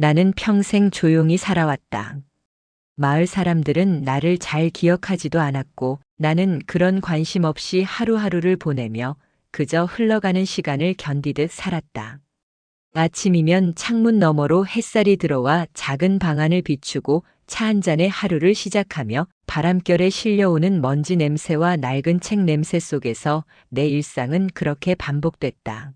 나는 평생 조용히 살아왔다. 마을 사람들은 나를 잘 기억하지도 않았고 나는 그런 관심 없이 하루하루를 보내며 그저 흘러가는 시간을 견디듯 살았다. 아침이면 창문 너머로 햇살이 들어와 작은 방 안을 비추고 차 한 잔에 하루를 시작하며 바람결에 실려오는 먼지 냄새와 낡은 책 냄새 속에서 내 일상은 그렇게 반복됐다.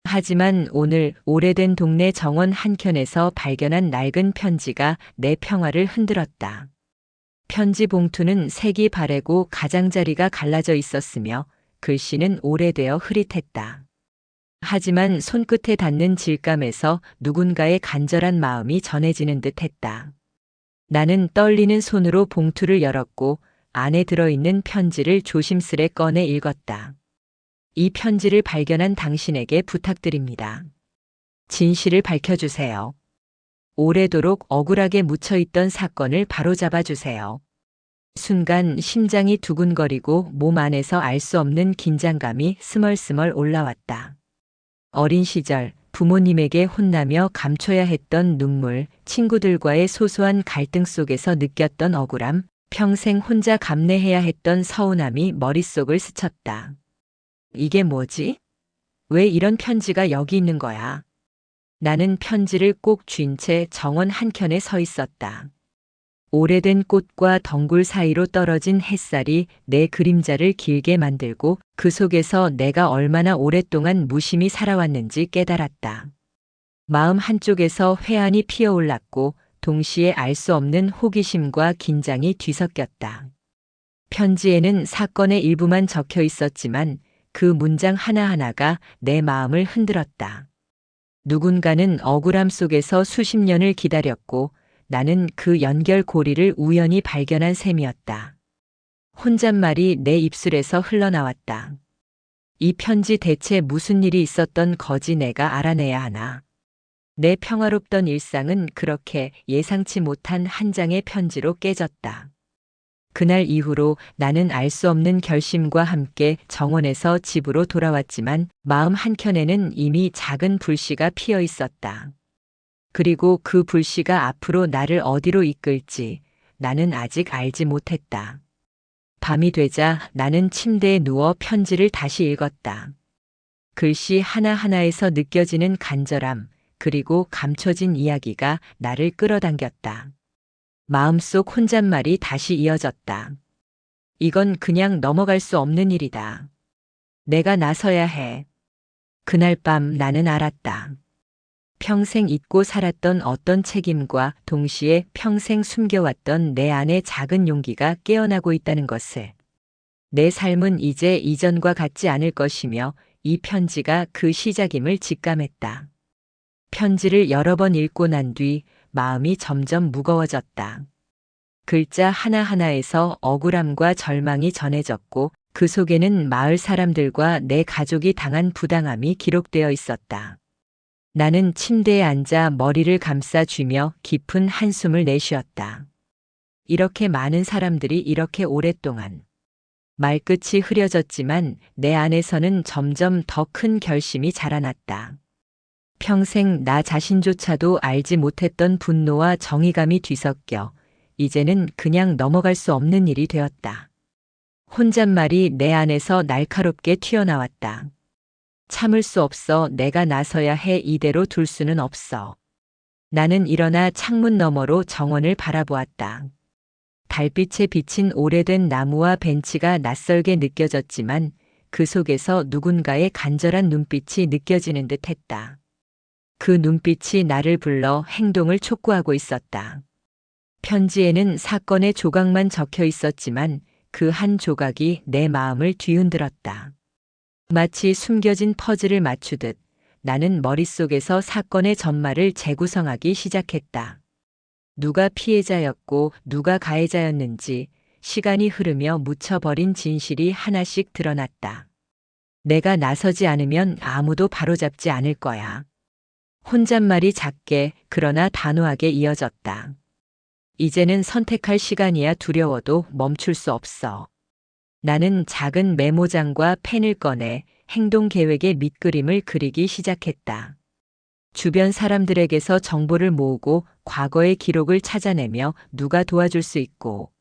하지만 오늘 오래된 동네 정원 한켠에서 발견한 낡은 편지가 내 평화를 흔들었다. 편지 봉투는 색이 바래고 가장자리가 갈라져 있었으며 글씨는 오래되어 흐릿했다. 하지만 손끝에 닿는 질감에서 누군가의 간절한 마음이 전해지는 듯 했다. 나는 떨리는 손으로 봉투를 열었고 안에 들어있는 편지를 조심스레 꺼내 읽었다. 이 편지를 발견한 당신에게 부탁드립니다. 진실을 밝혀주세요. 오래도록 억울하게 묻혀있던 사건을 바로잡아 주세요. 순간 심장이 두근거리고 몸 안에서 알 수 없는 긴장감이 스멀스멀 올라왔다. 어린 시절 부모님에게 혼나며 감춰야 했던 눈물, 친구들과의 소소한 갈등 속에서 느꼈던 억울함, 평생 혼자 감내해야 했던 서운함이 머릿속을 스쳤다. 이게 뭐지? 왜 이런 편지가 여기 있는 거야? 나는 편지를 꼭 쥔 채 정원 한켠에 서 있었다. 오래된 꽃과 덩굴 사이로 떨어진 햇살이 내 그림자를 길게 만들고 그 속에서 내가 얼마나 오랫동안 무심히 살아왔는지 깨달았다. 마음 한쪽에서 회한이 피어올랐고 동시에 알 수 없는 호기심과 긴장이 뒤섞였다. 편지에는 사건의 일부만 적혀 있었지만 그 문장 하나하나가 내 마음을 흔들었다. 누군가는 억울함 속에서 수십 년을 기다렸고 나는 그 연결고리를 우연히 발견한 셈이었다. 혼잣말이 내 입술에서 흘러나왔다. 이 편지 대체 무슨 일이 있었던 거지 내가 알아내야 하나. 내 평화롭던 일상은 그렇게 예상치 못한 한 장의 편지로 깨졌다. 그날 이후로 나는 알 수 없는 결심과 함께 정원에서 집으로 돌아왔지만 마음 한켠에는 이미 작은 불씨가 피어 있었다. 그리고 그 불씨가 앞으로 나를 어디로 이끌지 나는 아직 알지 못했다. 밤이 되자 나는 침대에 누워 편지를 다시 읽었다. 글씨 하나하나에서 느껴지는 간절함, 그리고 감춰진 이야기가 나를 끌어당겼다. 마음속 혼잣말이 다시 이어졌다. 이건 그냥 넘어갈 수 없는 일이다. 내가 나서야 해. 그날 밤 나는 알았다. 평생 잊고 살았던 어떤 책임과 동시에 평생 숨겨왔던 내 안의 작은 용기가 깨어나고 있다는 것을. 내 삶은 이제 이전과 같지 않을 것이며 이 편지가 그 시작임을 직감했다. 편지를 여러 번 읽고 난 뒤 마음이 점점 무거워졌다. 글자 하나하나에서 억울함과 절망이 전해졌고 그 속에는 마을 사람들과 내 가족이 당한 부당함이 기록되어 있었다. 나는 침대에 앉아 머리를 감싸쥐며 깊은 한숨을 내쉬었다. 이렇게 많은 사람들이 이렇게 오랫동안. 말끝이 흐려졌지만 내 안에서는 점점 더 큰 결심이 자라났다. 평생 나 자신조차도 알지 못했던 분노와 정의감이 뒤섞여 이제는 그냥 넘어갈 수 없는 일이 되었다. 혼잣말이 내 안에서 날카롭게 튀어나왔다. 참을 수 없어. 내가 나서야 해. 이대로 둘 수는 없어. 나는 일어나 창문 너머로 정원을 바라보았다. 달빛에 비친 오래된 나무와 벤치가 낯설게 느껴졌지만 그 속에서 누군가의 간절한 눈빛이 느껴지는 듯 했다. 그 눈빛이 나를 불러 행동을 촉구하고 있었다. 편지에는 사건의 조각만 적혀 있었지만 그 한 조각이 내 마음을 뒤흔들었다. 마치 숨겨진 퍼즐을 맞추듯 나는 머릿속에서 사건의 전말을 재구성하기 시작했다. 누가 피해자였고 누가 가해자였는지 시간이 흐르며 묻혀버린 진실이 하나씩 드러났다. 내가 나서지 않으면 아무도 바로잡지 않을 거야. 혼잣말이 작게 그러나 단호하게 이어졌다. 이제는 선택할 시간이야. 두려워도 멈출 수 없어. 나는 작은 메모장과 펜을 꺼내 행동 계획의 밑그림을 그리기 시작했다. 주변 사람들에게서 정보를 모으고 과거의 기록을 찾아내며 누가 도와줄 수 있고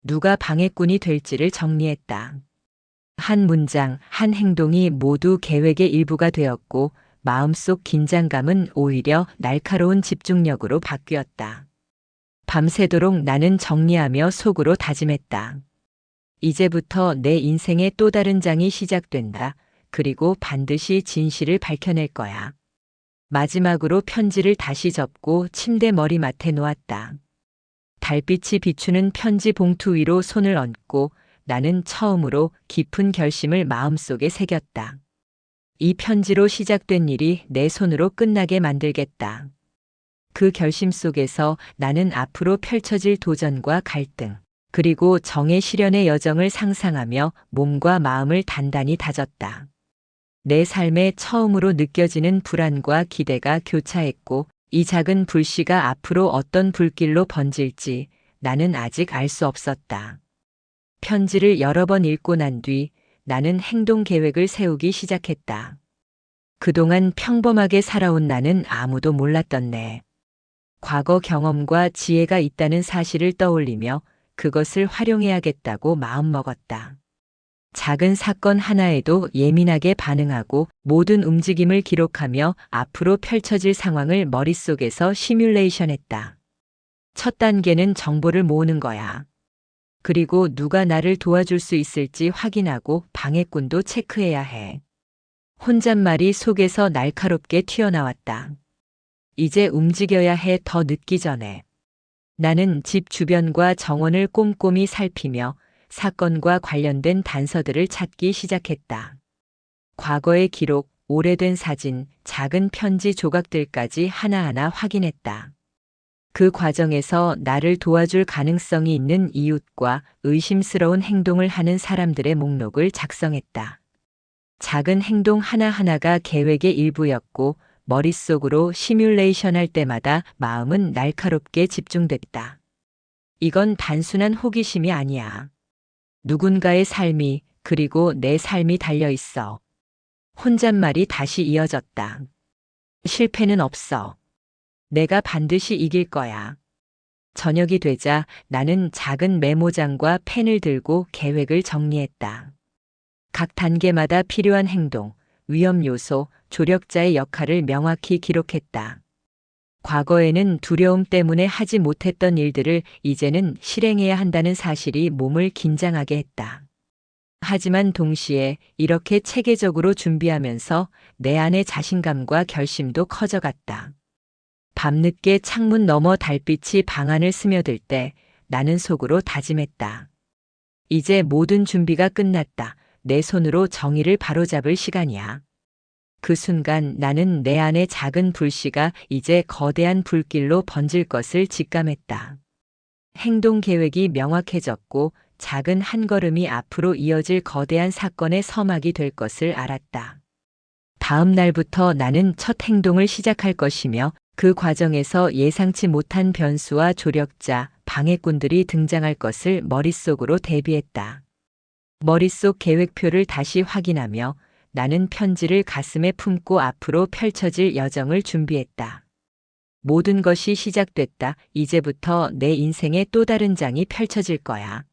누가 방해꾼이 될지를 정리했다. 한 문장, 한 행동이 모두 계획의 일부가 되었고 마음속 긴장감은 오히려 날카로운 집중력으로 바뀌었다. 밤새도록 나는 정리하며 속으로 다짐했다. 이제부터 내 인생의 또 다른 장이 시작된다. 그리고 반드시 진실을 밝혀낼 거야. 마지막으로 편지를 다시 접고 침대 머리맡에 놓았다. 달빛이 비추는 편지 봉투 위로 손을 얹고 나는 처음으로 깊은 결심을 마음속에 새겼다. 이 편지로 시작된 일이 내 손으로 끝나게 만들겠다. 그 결심 속에서 나는 앞으로 펼쳐질 도전과 갈등, 그리고 정의 실현의 여정을 상상하며 몸과 마음을 단단히 다졌다. 내 삶에 처음으로 느껴지는 불안과 기대가 교차했고 이 작은 불씨가 앞으로 어떤 불길로 번질지 나는 아직 알 수 없었다. 편지를 여러 번 읽고 난 뒤 나는 행동 계획을 세우기 시작했다. 그동안 평범하게 살아온 나는 아무도 몰랐던 내 과거 경험과 지혜가 있다는 사실을 떠올리며 그것을 활용해야겠다고 마음먹었다. 작은 사건 하나에도 예민하게 반응하고 모든 움직임을 기록하며 앞으로 펼쳐질 상황을 머릿속에서 시뮬레이션했다. 첫 단계는 정보를 모으는 거야. 그리고 누가 나를 도와줄 수 있을지 확인하고 방해꾼도 체크해야 해. 혼잣말이 속에서 날카롭게 튀어나왔다. 이제 움직여야 해, 더 늦기 전에. 나는 집 주변과 정원을 꼼꼼히 살피며 사건과 관련된 단서들을 찾기 시작했다. 과거의 기록, 오래된 사진, 작은 편지 조각들까지 하나하나 확인했다. 그 과정에서 나를 도와줄 가능성이 있는 이웃과 의심스러운 행동을 하는 사람들의 목록을 작성했다. 작은 행동 하나하나가 계획의 일부였고 머릿속으로 시뮬레이션 할 때마다 마음은 날카롭게 집중됐다. 이건 단순한 호기심이 아니야. 누군가의 삶이, 그리고 내 삶이 달려 있어. 혼잣말이 다시 이어졌다. 실패는 없어. 내가 반드시 이길 거야. 저녁이 되자 나는 작은 메모장과 펜을 들고 계획을 정리했다. 각 단계마다 필요한 행동, 위험 요소, 조력자의 역할을 명확히 기록했다. 과거에는 두려움 때문에 하지 못했던 일들을 이제는 실행해야 한다는 사실이 몸을 긴장하게 했다. 하지만 동시에 이렇게 체계적으로 준비하면서 내 안의 자신감과 결심도 커져갔다. 밤늦게 창문 너머 달빛이 방 안을 스며들 때 나는 속으로 다짐했다. 이제 모든 준비가 끝났다. 내 손으로 정의를 바로잡을 시간이야. 그 순간 나는 내 안의 작은 불씨가 이제 거대한 불길로 번질 것을 직감했다. 행동 계획이 명확해졌고 작은 한 걸음이 앞으로 이어질 거대한 사건의 서막이 될 것을 알았다. 다음 날부터 나는 첫 행동을 시작할 것이며 그 과정에서 예상치 못한 변수와 조력자, 방해꾼들이 등장할 것을 머릿속으로 대비했다. 머릿속 계획표를 다시 확인하며 나는 편지를 가슴에 품고 앞으로 펼쳐질 여정을 준비했다. 모든 것이 시작됐다. 이제부터 내 인생의 또 다른 장이 펼쳐질 거야.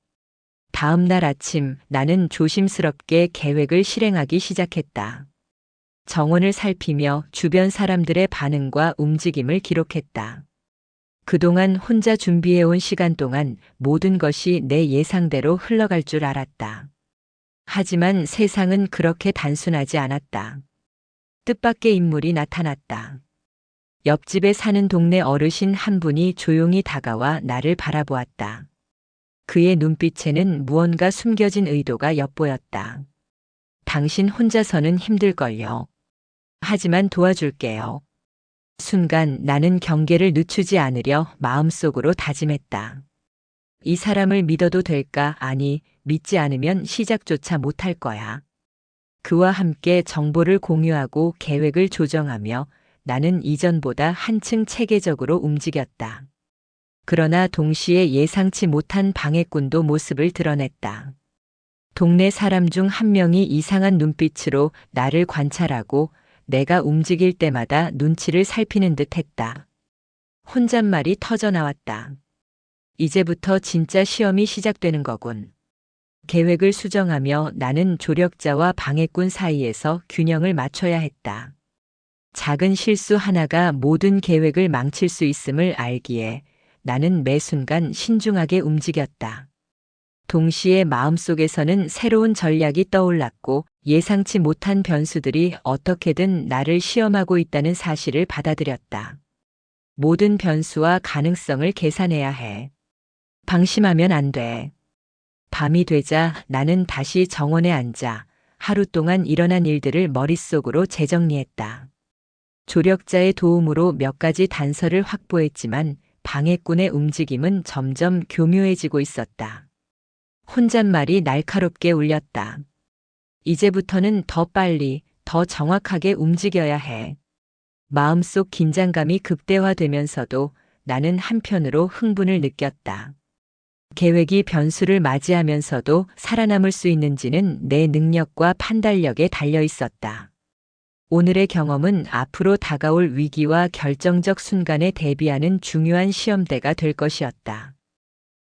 다음 날 아침 나는 조심스럽게 계획을 실행하기 시작했다. 정원을 살피며 주변 사람들의 반응과 움직임을 기록했다. 그동안 혼자 준비해온 시간 동안 모든 것이 내 예상대로 흘러갈 줄 알았다. 하지만 세상은 그렇게 단순하지 않았다. 뜻밖의 인물이 나타났다. 옆집에 사는 동네 어르신 한 분이 조용히 다가와 나를 바라보았다. 그의 눈빛에는 무언가 숨겨진 의도가 엿보였다. 당신 혼자서는 힘들걸요. 하지만 도와줄게요. 순간 나는 경계를 늦추지 않으려 마음속으로 다짐했다. 이 사람을 믿어도 될까? 아니, 믿지 않으면 시작조차 못할 거야. 그와 함께 정보를 공유하고 계획을 조정하며 나는 이전보다 한층 체계적으로 움직였다. 그러나 동시에 예상치 못한 방해꾼도 모습을 드러냈다. 동네 사람 중 한 명이 이상한 눈빛으로 나를 관찰하고 내가 움직일 때마다 눈치를 살피는 듯 했다. 혼잣말이 터져 나왔다. 이제부터 진짜 시험이 시작되는 거군. 계획을 수정하며 나는 조력자와 방해꾼 사이에서 균형을 맞춰야 했다. 작은 실수 하나가 모든 계획을 망칠 수 있음을 알기에 나는 매 순간 신중하게 움직였다. 동시에 마음속에서는 새로운 전략이 떠올랐고 예상치 못한 변수들이 어떻게든 나를 시험하고 있다는 사실을 받아들였다. 모든 변수와 가능성을 계산해야 해. 방심하면 안 돼. 밤이 되자 나는 다시 정원에 앉아 하루 동안 일어난 일들을 머릿속으로 재정리했다. 조력자의 도움으로 몇 가지 단서를 확보했지만 방해꾼의 움직임은 점점 교묘해지고 있었다. 혼잣말이 날카롭게 울렸다. 이제부터는 더 빨리, 더 정확하게 움직여야 해. 마음속 긴장감이 극대화되면서도 나는 한편으로 흥분을 느꼈다. 계획이 변수를 맞이하면서도 살아남을 수 있는지는 내 능력과 판단력에 달려 있었다. 오늘의 경험은 앞으로 다가올 위기와 결정적 순간에 대비하는 중요한 시험대가 될 것이었다.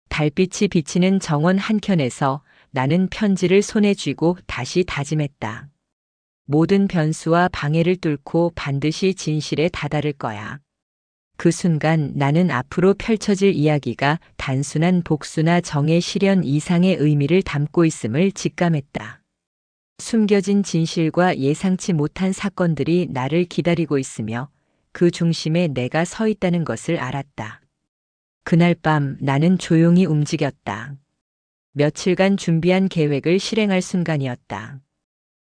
달빛이 비치는 정원 한켠에서 나는 편지를 손에 쥐고 다시 다짐했다. 모든 변수와 방해를 뚫고 반드시 진실에 다다를 거야. 그 순간 나는 앞으로 펼쳐질 이야기가 단순한 복수나 정의 실현 이상의 의미를 담고 있음을 직감했다. 숨겨진 진실과 예상치 못한 사건들이 나를 기다리고 있으며 그 중심에 내가 서 있다는 것을 알았다. 그날 밤 나는 조용히 움직였다. 며칠간 준비한 계획을 실행할 순간이었다.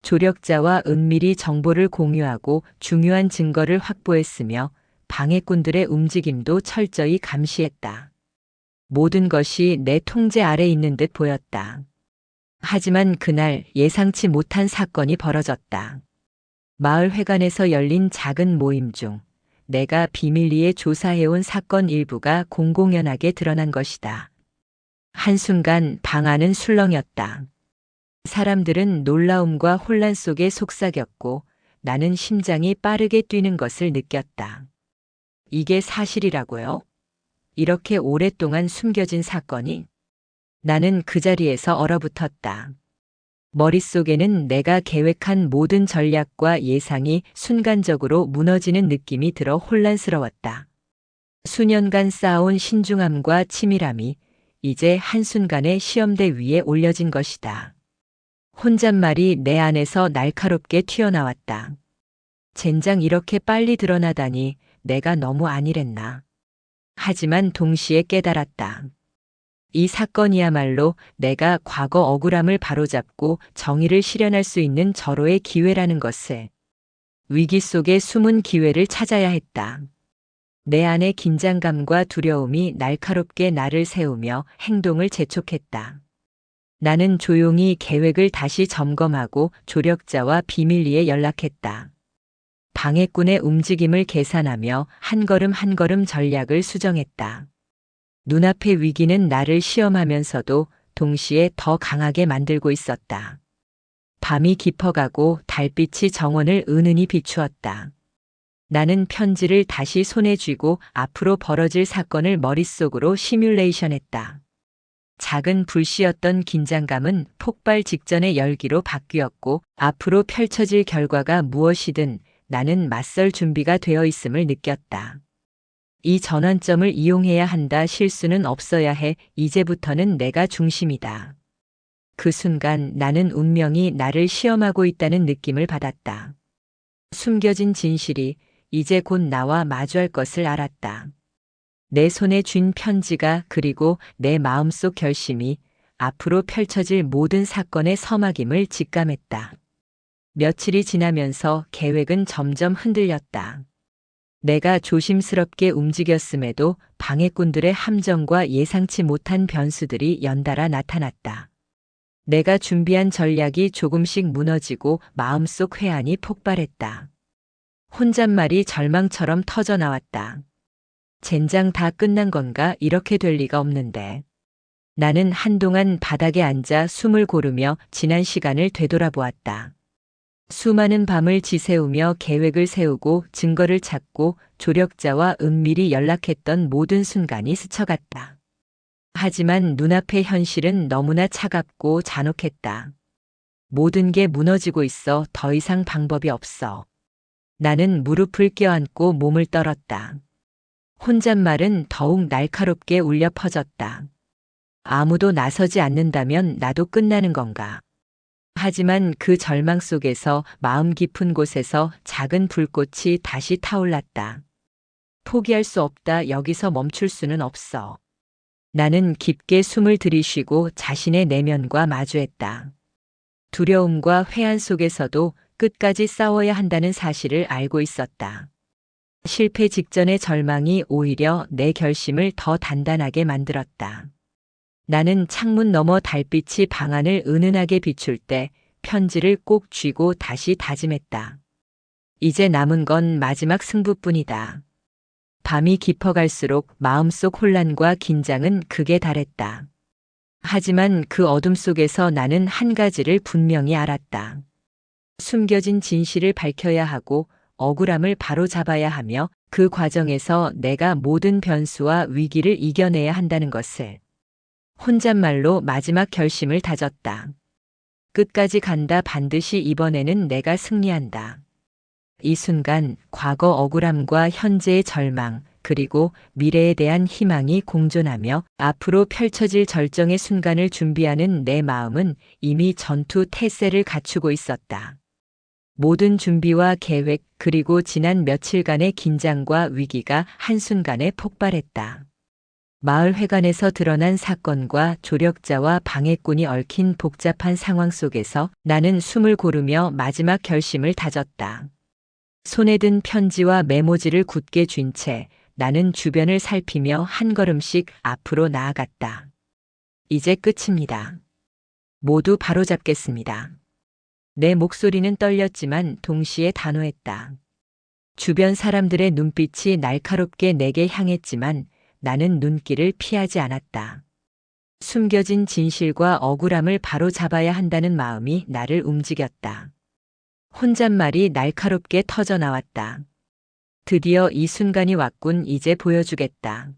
조력자와 은밀히 정보를 공유하고 중요한 증거를 확보했으며 방해꾼들의 움직임도 철저히 감시했다. 모든 것이 내 통제 아래 있는 듯 보였다. 하지만 그날 예상치 못한 사건이 벌어졌다. 마을 회관에서 열린 작은 모임 중 내가 비밀리에 조사해온 사건 일부가 공공연하게 드러난 것이다. 한순간 방 안은 술렁였다. 사람들은 놀라움과 혼란 속에 속삭였고 나는 심장이 빠르게 뛰는 것을 느꼈다. 이게 사실이라고요? 이렇게 오랫동안 숨겨진 사건이? 나는 그 자리에서 얼어붙었다. 머릿속에는 내가 계획한 모든 전략과 예상이 순간적으로 무너지는 느낌이 들어 혼란스러웠다. 수년간 쌓아온 신중함과 치밀함이 이제 한순간에 시험대 위에 올려진 것이다. 혼잣말이 내 안에서 날카롭게 튀어나왔다. 젠장 이렇게 빨리 드러나다니 내가 너무 안일했나. 하지만 동시에 깨달았다. 이 사건이야말로 내가 과거 억울함을 바로잡고 정의를 실현할 수 있는 절호의 기회라는 것을. 위기 속에 숨은 기회를 찾아야 했다. 내 안의 긴장감과 두려움이 날카롭게 나를 세우며 행동을 재촉했다. 나는 조용히 계획을 다시 점검하고 조력자와 비밀리에 연락했다. 방해꾼의 움직임을 계산하며 한 걸음 한 걸음 전략을 수정했다. 눈앞의 위기는 나를 시험하면서도 동시에 더 강하게 만들고 있었다. 밤이 깊어가고 달빛이 정원을 은은히 비추었다. 나는 편지를 다시 손에 쥐고 앞으로 벌어질 사건을 머릿속으로 시뮬레이션했다. 작은 불씨였던 긴장감은 폭발 직전의 열기로 바뀌었고 앞으로 펼쳐질 결과가 무엇이든 나는 맞설 준비가 되어 있음을 느꼈다. 이 전환점을 이용해야 한다. 실수는 없어야 해. 이제부터는 내가 중심이다. 그 순간 나는 운명이 나를 시험하고 있다는 느낌을 받았다. 숨겨진 진실이 이제 곧 나와 마주할 것을 알았다. 내 손에 쥔 편지가 그리고 내 마음속 결심이 앞으로 펼쳐질 모든 사건의 서막임을 직감했다. 며칠이 지나면서 계획은 점점 흔들렸다. 내가 조심스럽게 움직였음에도 방해꾼들의 함정과 예상치 못한 변수들이 연달아 나타났다. 내가 준비한 전략이 조금씩 무너지고 마음속 회한이 폭발했다. 혼잣말이 절망처럼 터져 나왔다. 젠장 다 끝난 건가? 이렇게 될 리가 없는데. 나는 한동안 바닥에 앉아 숨을 고르며 지난 시간을 되돌아보았다. 수많은 밤을 지새우며 계획을 세우고 증거를 찾고 조력자와 은밀히 연락했던 모든 순간이 스쳐갔다. 하지만 눈앞의 현실은 너무나 차갑고 잔혹했다. 모든 게 무너지고 있어 더 이상 방법이 없어. 나는 무릎을 껴안고 몸을 떨었다. 혼잣말은 더욱 날카롭게 울려 퍼졌다. 아무도 나서지 않는다면 나도 끝나는 건가? 하지만 그 절망 속에서 마음 깊은 곳에서 작은 불꽃이 다시 타올랐다. 포기할 수 없다. 여기서 멈출 수는 없어. 나는 깊게 숨을 들이쉬고 자신의 내면과 마주했다. 두려움과 회한 속에서도 끝까지 싸워야 한다는 사실을 알고 있었다. 실패 직전의 절망이 오히려 내 결심을 더 단단하게 만들었다. 나는 창문 너머 달빛이 방 안을 은은하게 비출 때 편지를 꼭 쥐고 다시 다짐했다. 이제 남은 건 마지막 승부뿐이다. 밤이 깊어갈수록 마음속 혼란과 긴장은 극에 달했다. 하지만 그 어둠 속에서 나는 한 가지를 분명히 알았다. 숨겨진 진실을 밝혀야 하고 억울함을 바로잡아야 하며 그 과정에서 내가 모든 변수와 위기를 이겨내야 한다는 것을. 혼잣말로 마지막 결심을 다졌다. 끝까지 간다. 반드시 이번에는 내가 승리한다. 이 순간 과거 억울함과 현재의 절망, 그리고 미래에 대한 희망이 공존하며 앞으로 펼쳐질 절정의 순간을 준비하는 내 마음은 이미 전투 태세를 갖추고 있었다. 모든 준비와 계획, 그리고 지난 며칠간의 긴장과 위기가 한순간에 폭발했다. 마을 회관에서 드러난 사건과 조력자와 방해꾼이 얽힌 복잡한 상황 속에서 나는 숨을 고르며 마지막 결심을 다졌다. 손에 든 편지와 메모지를 굳게 쥔 채 나는 주변을 살피며 한 걸음씩 앞으로 나아갔다. 이제 끝입니다. 모두 바로잡겠습니다. 내 목소리는 떨렸지만 동시에 단호했다. 주변 사람들의 눈빛이 날카롭게 내게 향했지만 나는 눈길을 피하지 않았다. 숨겨진 진실과 억울함을 바로잡아야 한다는 마음이 나를 움직였다. 혼잣말이 날카롭게 터져나왔다. 드디어 이 순간이 왔군. 이제 보여주겠다.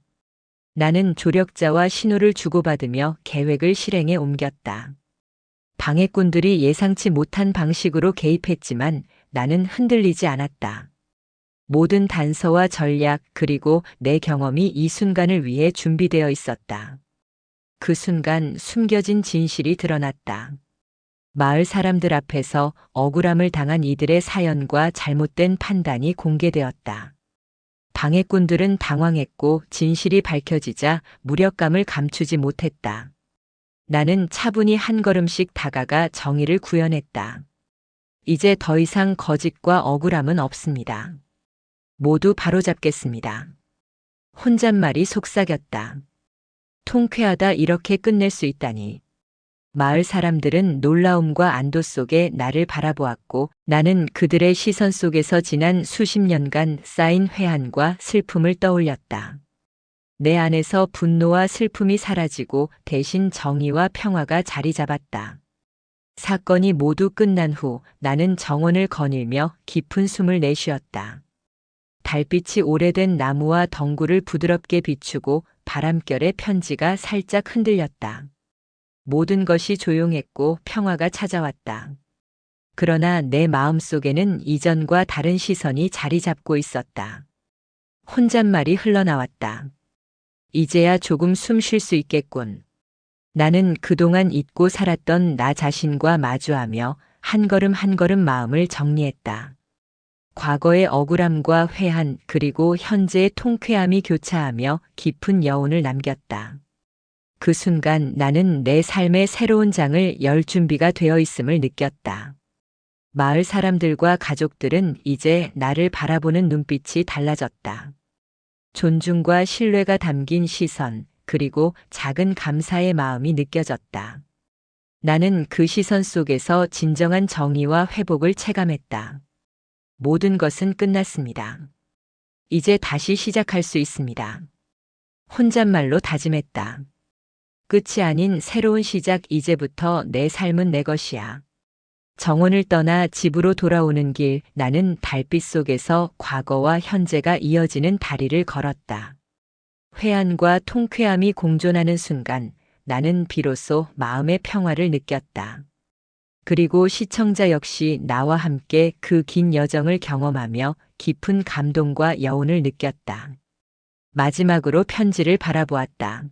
나는 조력자와 신호를 주고받으며 계획을 실행에 옮겼다. 방해꾼들이 예상치 못한 방식으로 개입했지만 나는 흔들리지 않았다. 모든 단서와 전략, 그리고 내 경험이 이 순간을 위해 준비되어 있었다. 그 순간 숨겨진 진실이 드러났다. 마을 사람들 앞에서 억울함을 당한 이들의 사연과 잘못된 판단이 공개되었다. 방해꾼들은 당황했고 진실이 밝혀지자 무력감을 감추지 못했다. 나는 차분히 한 걸음씩 다가가 정의를 구현했다. 이제 더 이상 거짓과 억울함은 없습니다. 모두 바로잡겠습니다. 혼잣말이 속삭였다. 통쾌하다. 이렇게 끝낼 수 있다니. 마을 사람들은 놀라움과 안도 속에 나를 바라보았고 나는 그들의 시선 속에서 지난 수십 년간 쌓인 회한과 슬픔을 떠올렸다. 내 안에서 분노와 슬픔이 사라지고 대신 정의와 평화가 자리 잡았다. 사건이 모두 끝난 후 나는 정원을 거닐며 깊은 숨을 내쉬었다. 달빛이 오래된 나무와 덩굴을 부드럽게 비추고 바람결에 편지가 살짝 흔들렸다. 모든 것이 조용했고 평화가 찾아왔다. 그러나 내 마음속에는 이전과 다른 시선이 자리 잡고 있었다. 혼잣말이 흘러나왔다. 이제야 조금 숨 쉴 수 있겠군. 나는 그동안 잊고 살았던 나 자신과 마주하며 한 걸음 한 걸음 마음을 정리했다. 과거의 억울함과 회한, 그리고 현재의 통쾌함이 교차하며 깊은 여운을 남겼다. 그 순간 나는 내 삶의 새로운 장을 열 준비가 되어 있음을 느꼈다. 마을 사람들과 가족들은 이제 나를 바라보는 눈빛이 달라졌다. 존중과 신뢰가 담긴 시선, 그리고 작은 감사의 마음이 느껴졌다. 나는 그 시선 속에서 진정한 정의와 회복을 체감했다. 모든 것은 끝났습니다. 이제 다시 시작할 수 있습니다. 혼잣말로 다짐했다. 끝이 아닌 새로운 시작. 이제부터 내 삶은 내 것이야. 정원을 떠나 집으로 돌아오는 길, 나는 달빛 속에서 과거와 현재가 이어지는 다리를 걸었다. 회한과 통쾌함이 공존하는 순간 나는 비로소 마음의 평화를 느꼈다. 그리고 시청자 역시 나와 함께 그 긴 여정을 경험하며 깊은 감동과 여운을 느꼈다. 마지막으로 편지를 바라보았다.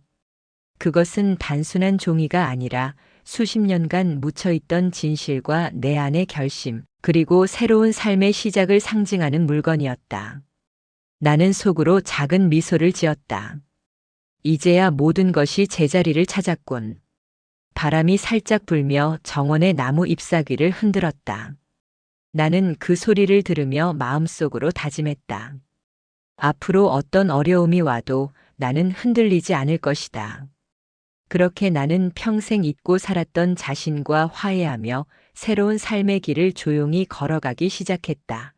그것은 단순한 종이가 아니라 수십 년간 묻혀있던 진실과 내 안의 결심, 그리고 새로운 삶의 시작을 상징하는 물건이었다. 나는 속으로 작은 미소를 지었다. 이제야 모든 것이 제자리를 찾았군. 바람이 살짝 불며 정원의 나무 잎사귀를 흔들었다. 나는 그 소리를 들으며 마음속으로 다짐했다. 앞으로 어떤 어려움이 와도 나는 흔들리지 않을 것이다. 그렇게 나는 평생 잊고 살았던 자신과 화해하며 새로운 삶의 길을 조용히 걸어가기 시작했다.